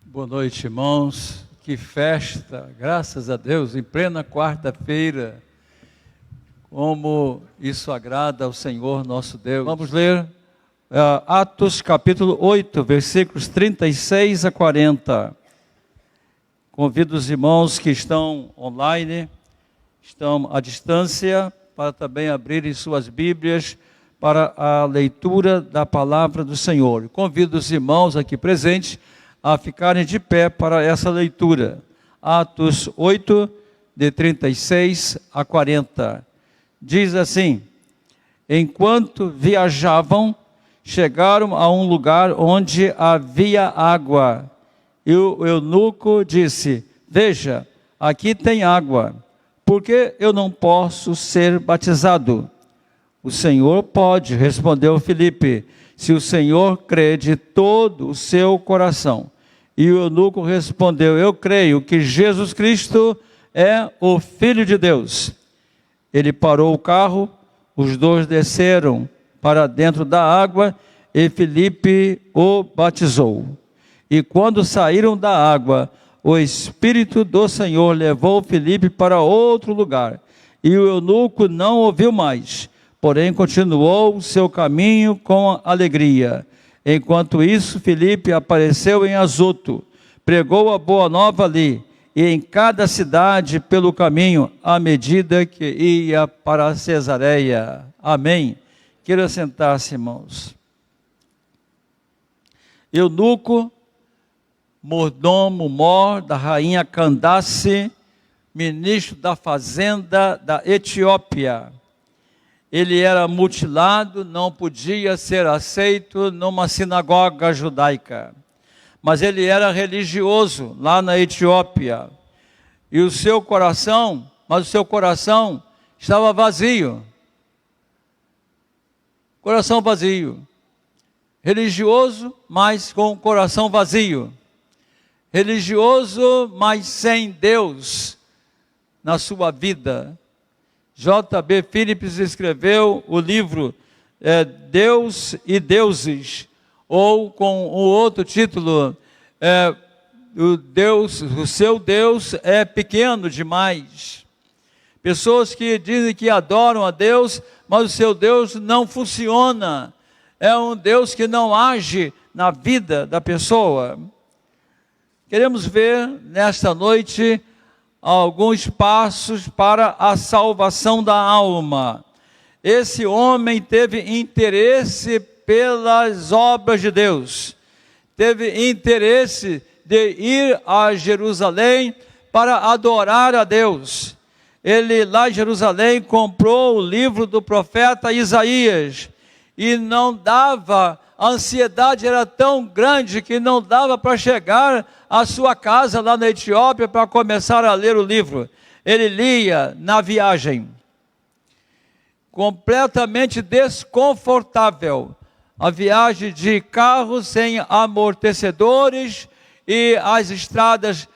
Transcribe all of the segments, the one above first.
Boa noite, irmãos. Que festa, graças a Deus, em plena quarta-feira. Como isso agrada ao Senhor nosso Deus. Vamos ler Atos capítulo 8, versículos 36 a 40. Convido os irmãos que estão online, estão à distância, para também abrirem suas Bíblias para a leitura da palavra do Senhor. Convido os irmãos aqui presentes a ficarem de pé para essa leitura. Atos 8, de 36 a 40. Diz assim: enquanto viajavam, chegaram a um lugar onde havia água. E o eunuco disse: veja, aqui tem água, por que eu não posso ser batizado? O Senhor pode, respondeu Filipe, se o Senhor crê de todo o seu coração. E o eunuco respondeu: eu creio que Jesus Cristo é o Filho de Deus. Ele parou o carro, os dois desceram para dentro da água e Filipe o batizou. E quando saíram da água, o Espírito do Senhor levou Filipe para outro lugar. E o eunuco não ouviu mais, porém continuou o seu caminho com alegria. Enquanto isso, Filipe apareceu em Azoto, pregou a boa nova ali, e em cada cidade pelo caminho, à medida que ia para Cesareia. Amém. Queira sentar-se, irmãos. Eunuco, mordomo-mor da rainha Candace, ministro da fazenda da Etiópia. Ele era mutilado, não podia ser aceito numa sinagoga judaica. Mas ele era religioso lá na Etiópia. E o seu coração estava vazio. Coração vazio. Religioso, mas com o coração vazio. Religioso, mas sem Deus na sua vida. J.B. Phillips escreveu o livro Deus e Deuses, ou com o outro título, o seu Deus é pequeno demais. Pessoas que dizem que adoram a Deus, mas o seu Deus não funciona. É um Deus que não age na vida da pessoa. Queremos ver nesta noite alguns passos para a salvação da alma. Esse homem teve interesse pelas obras de Deus, teve interesse de ir a Jerusalém para adorar a Deus. Ele lá em Jerusalém comprou o livro do profeta Isaías e não dava, a ansiedade era tão grande que não dava para chegar à sua casa lá na Etiópia para começar a ler o livro. Ele lia na viagem, completamente desconfortável. A viagem de carro sem amortecedores e as estradas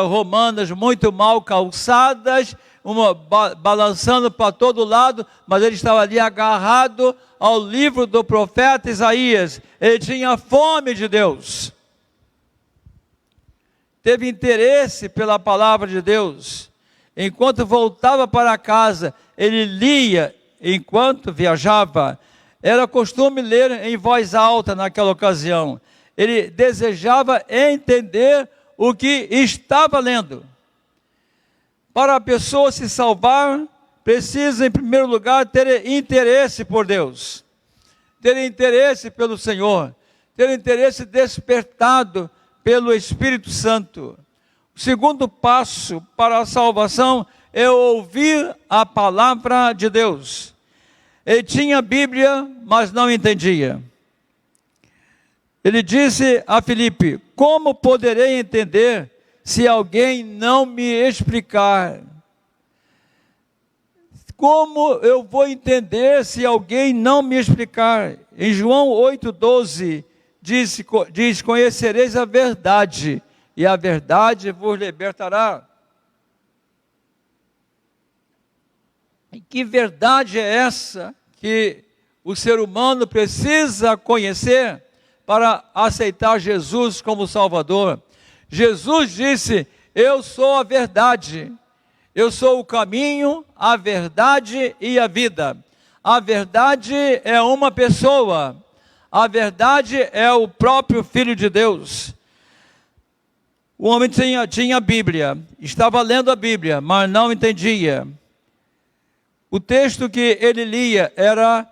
romanas muito mal calçadas, balançando para todo lado, mas ele estava ali agarrado ao livro do profeta Isaías. Ele tinha fome de Deus, teve interesse pela palavra de Deus. Enquanto voltava para casa, ele lia. Enquanto viajava, era costume ler em voz alta naquela ocasião. Ele desejava entender o que estava lendo. Para a pessoa se salvar, precisa em primeiro lugar ter interesse por Deus, ter interesse pelo Senhor, ter interesse despertado pelo Espírito Santo. O segundo passo para a salvação é ouvir a palavra de Deus. Ele tinha Bíblia, mas não entendia. Ele disse a Filipe: como poderei entender se alguém não me explicar? Como eu vou entender se alguém não me explicar? Em João 8,12 diz: conhecereis a verdade, e a verdade vos libertará. E que verdade é essa que o ser humano precisa conhecer para aceitar Jesus como Salvador? Jesus disse: eu sou a verdade, eu sou o caminho, a verdade e a vida. A verdade é uma pessoa, a verdade é o próprio Filho de Deus. O homem tinha a Bíblia, estava lendo a Bíblia, mas não entendia. O texto que ele lia era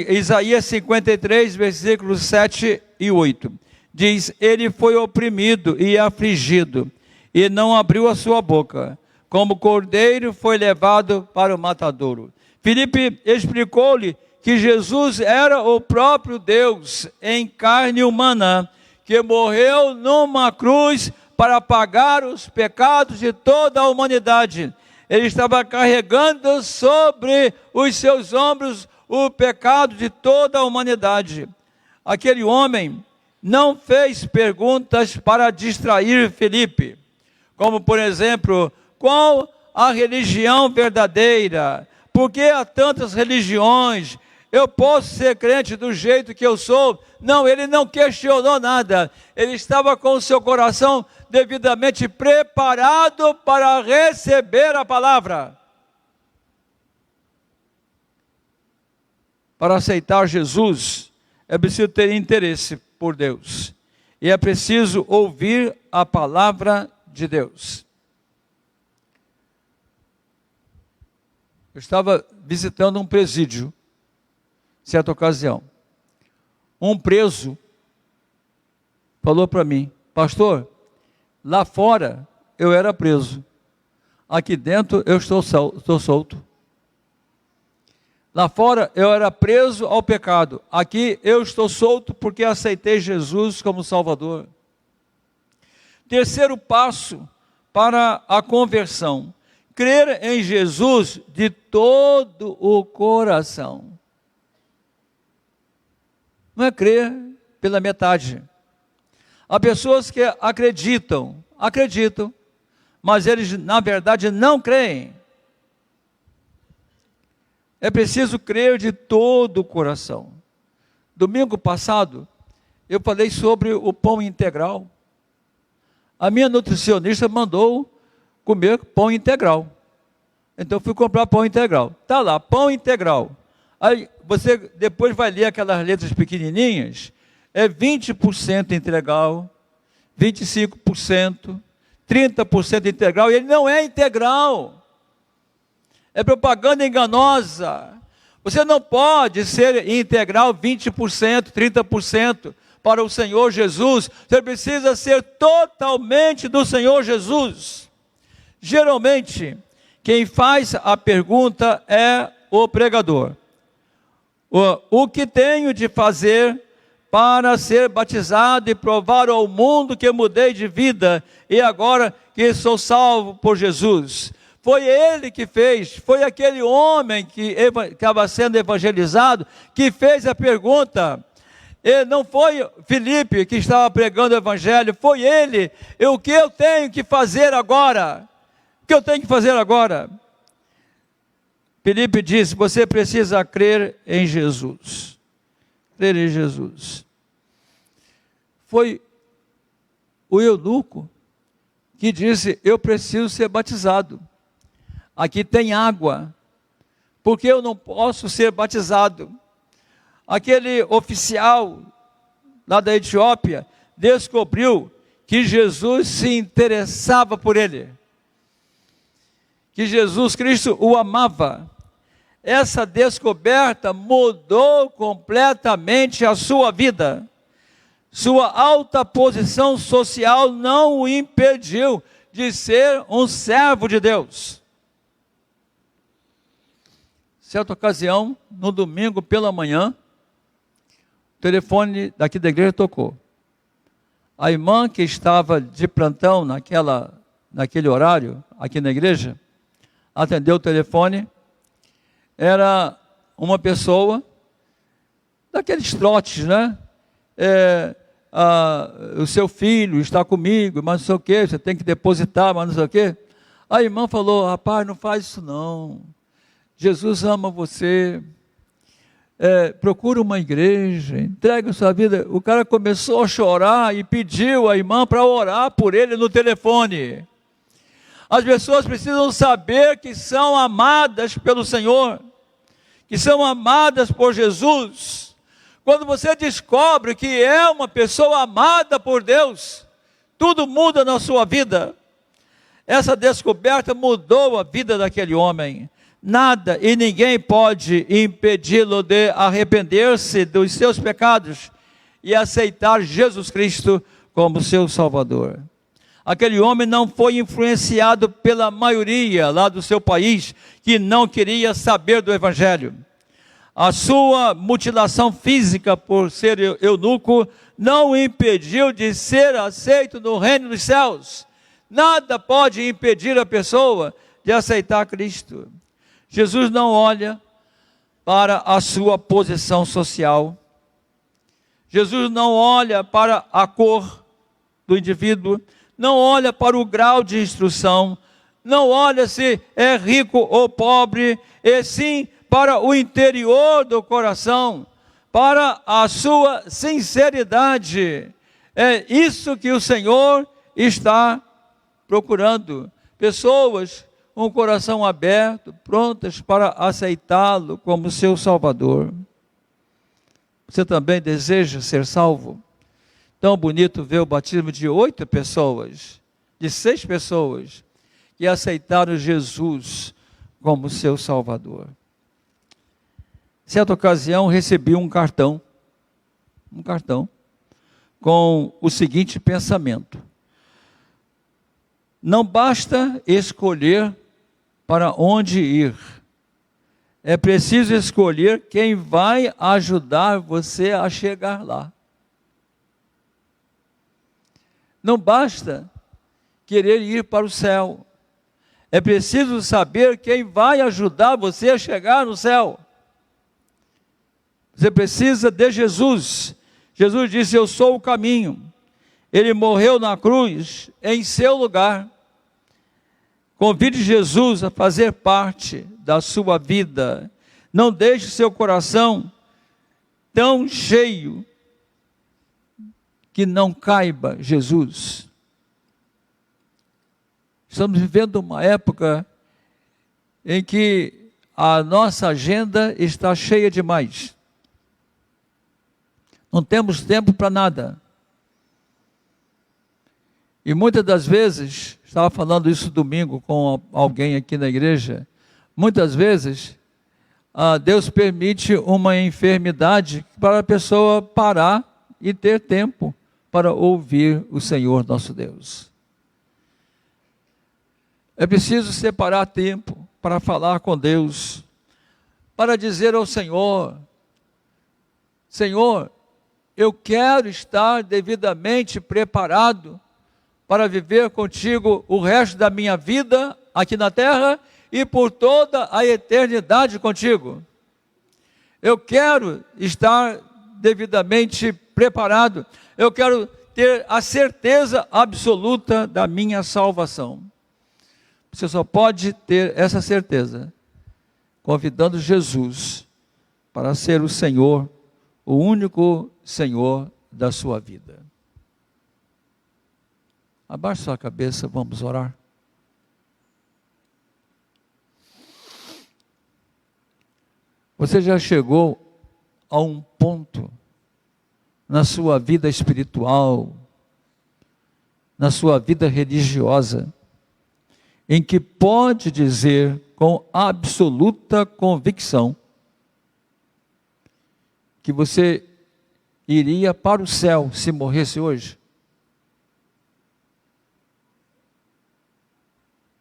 Isaías 53, versículos 7 e 8. Diz: ele foi oprimido e afligido, e não abriu a sua boca. Como cordeiro foi levado para o matadouro. Filipe explicou-lhe que Jesus era o próprio Deus em carne humana, que morreu numa cruz para pagar os pecados de toda a humanidade. Ele estava carregando sobre os seus ombros o pecado de toda a humanidade. Aquele homem não fez perguntas para distrair Filipe, como por exemplo: qual a religião verdadeira? Por que há tantas religiões? Eu posso ser crente do jeito que eu sou? Não, ele não questionou nada. Ele estava com o seu coração devidamente preparado para receber a palavra. Para aceitar Jesus, é preciso ter interesse por Deus. E é preciso ouvir a palavra de Deus. Eu estava visitando um presídio, certa ocasião. Um preso falou para mim: pastor, lá fora eu era preso, aqui dentro eu estou solto. Lá fora eu era preso ao pecado, aqui eu estou solto porque aceitei Jesus como Salvador. Terceiro passo para a conversão: crer em Jesus de todo o coração. Não é crer pela metade. Há pessoas que acreditam, mas eles na verdade não creem. É preciso crer de todo o coração. Domingo passado, eu falei sobre o pão integral. A minha nutricionista mandou comer pão integral. Então eu fui comprar pão integral. Está lá, pão integral. Aí você depois vai ler aquelas letras pequenininhas. É 20% integral, 25%, 30% integral. E ele não é integral. É propaganda enganosa. Você não pode ser integral 20%, 30% para o Senhor Jesus. Você precisa ser totalmente do Senhor Jesus. Geralmente, quem faz a pergunta é o pregador. O que tenho de fazer para ser batizado e provar ao mundo que eu mudei de vida e agora que sou salvo por Jesus? Foi ele que fez, foi aquele homem que estava sendo evangelizado que fez a pergunta. E não foi Filipe que estava pregando o evangelho, foi ele. O que eu tenho que fazer agora? O que eu tenho que fazer agora? Filipe disse: você precisa crer em Jesus. Crer em Jesus. Foi o eunuco que disse: eu preciso ser batizado. Aqui tem água, porque eu não posso ser batizado? Aquele oficial lá da Etiópia descobriu que Jesus se interessava por ele, que Jesus Cristo o amava. Essa descoberta mudou completamente a sua vida. Sua alta posição social não o impediu de ser um servo de Deus. Certa ocasião, no domingo pela manhã, o telefone daqui da igreja tocou. A irmã que estava de plantão naquele horário, aqui na igreja, atendeu o telefone. Era uma pessoa daqueles trotes, né? O seu filho está comigo, mas não sei o que, você tem que depositar, mas não sei o que. A irmã falou: rapaz, não faz isso não. Jesus ama você. procura uma igreja, entrega a sua vida. O cara começou a chorar e pediu a irmã para orar por ele no telefone. As pessoas precisam saber que são amadas pelo Senhor, que são amadas por Jesus. Quando você descobre que é uma pessoa amada por Deus, tudo muda na sua vida. Essa descoberta mudou a vida daquele homem. Nada e ninguém pode impedi-lo de arrepender-se dos seus pecados e aceitar Jesus Cristo como seu Salvador. Aquele homem não foi influenciado pela maioria lá do seu país, que não queria saber do Evangelho. A sua mutilação física por ser eunuco não o impediu de ser aceito no reino dos céus. Nada pode impedir a pessoa de aceitar Cristo. Jesus não olha para a sua posição social. Jesus não olha para a cor do indivíduo, não olha para o grau de instrução, não olha se é rico ou pobre, e sim para o interior do coração, para a sua sinceridade. É isso que o Senhor está procurando. Pessoas com o coração aberto, prontas para aceitá-lo como seu Salvador. Você também deseja ser salvo? Tão bonito ver o batismo de 8 pessoas, de 6 pessoas, que aceitaram Jesus como seu Salvador. Certa ocasião recebi um cartão, com o seguinte pensamento: não basta escolher para onde ir, é preciso escolher quem vai ajudar você a chegar lá. Não basta querer ir para o céu, é preciso saber quem vai ajudar você a chegar no céu. Você precisa de Jesus. Jesus disse: eu sou o caminho. Ele morreu na cruz em seu lugar. Convide Jesus a fazer parte da sua vida. Não deixe seu coração tão cheio que não caiba Jesus. Estamos vivendo uma época em que a nossa agenda está cheia demais. Não temos tempo para nada. E muitas das vezes, estava falando isso domingo com alguém aqui na igreja, muitas vezes Deus permite uma enfermidade para a pessoa parar e ter tempo para ouvir o Senhor nosso Deus. É preciso separar tempo para falar com Deus, para dizer ao Senhor: Senhor, eu quero estar devidamente preparado para viver contigo o resto da minha vida aqui na terra e por toda a eternidade contigo. Eu quero estar devidamente preparado. Eu quero ter a certeza absoluta da minha salvação. Você só pode ter essa certeza convidando Jesus para ser o Senhor, o único Senhor da sua vida. Abaixe sua cabeça, vamos orar. Você já chegou a um ponto na sua vida espiritual, na sua vida religiosa, em que pode dizer com absoluta convicção que você iria para o céu se morresse hoje?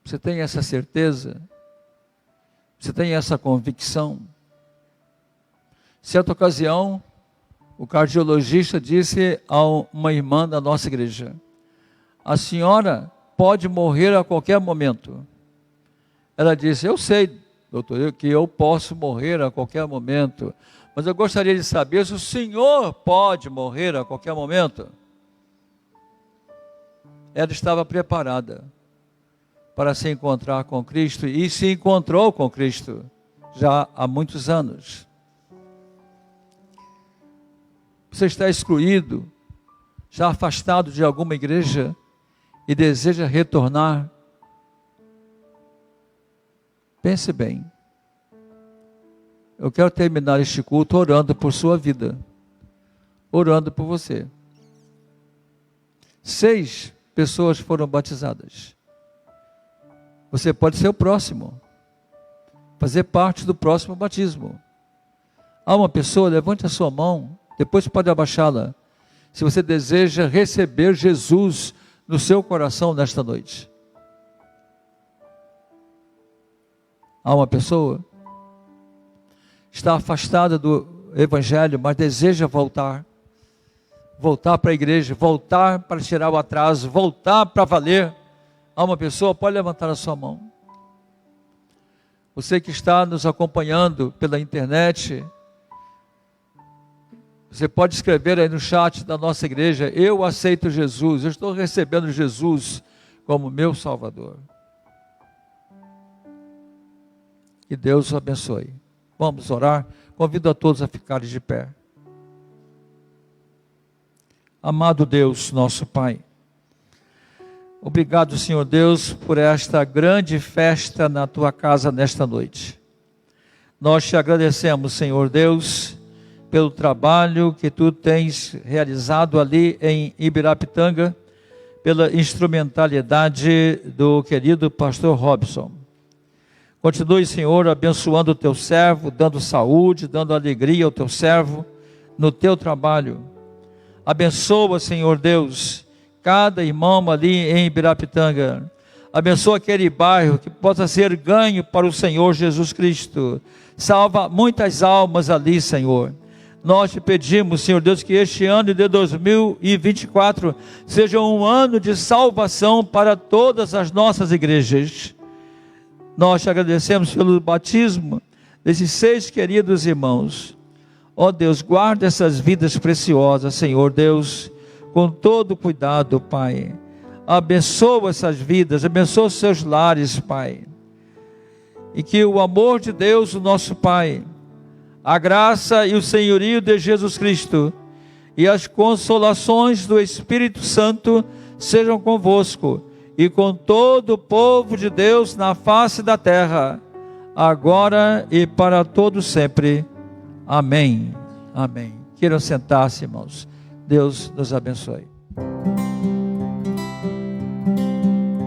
Você tem essa certeza? Você tem essa convicção? Certa ocasião, o cardiologista disse a uma irmã da nossa igreja: a senhora pode morrer a qualquer momento. Ela disse: eu sei, doutor, que eu posso morrer a qualquer momento, mas eu gostaria de saber se o senhor pode morrer a qualquer momento. Ela estava preparada para se encontrar com Cristo, e se encontrou com Cristo já há muitos anos. Você está excluído, já afastado de alguma igreja e deseja retornar? Pense bem. Eu quero terminar este culto orando por sua vida, orando por você. 6 pessoas foram batizadas. Você pode ser o próximo, fazer parte do próximo batismo. Há uma pessoa, levante a sua mão, depois pode abaixá-la, se você deseja receber Jesus no seu coração nesta noite. Há uma pessoa, está afastada do Evangelho, mas deseja voltar para a igreja, voltar para tirar o atraso, voltar para valer. Há uma pessoa, pode levantar a sua mão. Você que está nos acompanhando pela internet, você pode escrever aí no chat da nossa igreja: eu aceito Jesus, eu estou recebendo Jesus como meu Salvador. Que Deus o abençoe. Vamos orar. Convido a todos a ficarem de pé. Amado Deus, nosso Pai, obrigado, Senhor Deus, por esta grande festa na Tua casa nesta noite. Nós te agradecemos, Senhor Deus, pelo trabalho que Tu tens realizado ali em Ibirapitanga, pela instrumentalidade do querido pastor Robson. Continue, Senhor, abençoando o Teu servo, dando saúde, dando alegria ao Teu servo no Teu trabalho. Abençoa, Senhor Deus, cada irmão ali em Ibirapitanga. Abençoa aquele bairro que possa ser ganho para o Senhor Jesus Cristo. Salva muitas almas ali, Senhor. Nós te pedimos, Senhor Deus, que este ano de 2024 seja um ano de salvação para todas as nossas igrejas. Nós te agradecemos pelo batismo desses 6 queridos irmãos. Ó Deus, guarda essas vidas preciosas, Senhor Deus, com todo cuidado, Pai. Abençoa essas vidas, abençoa os seus lares, Pai. E que o amor de Deus, o nosso Pai, a graça e o senhorio de Jesus Cristo e as consolações do Espírito Santo sejam convosco e com todo o povo de Deus na face da terra, agora e para todo sempre. Amém. Amém. Queiram sentar-se, irmãos. Deus nos abençoe.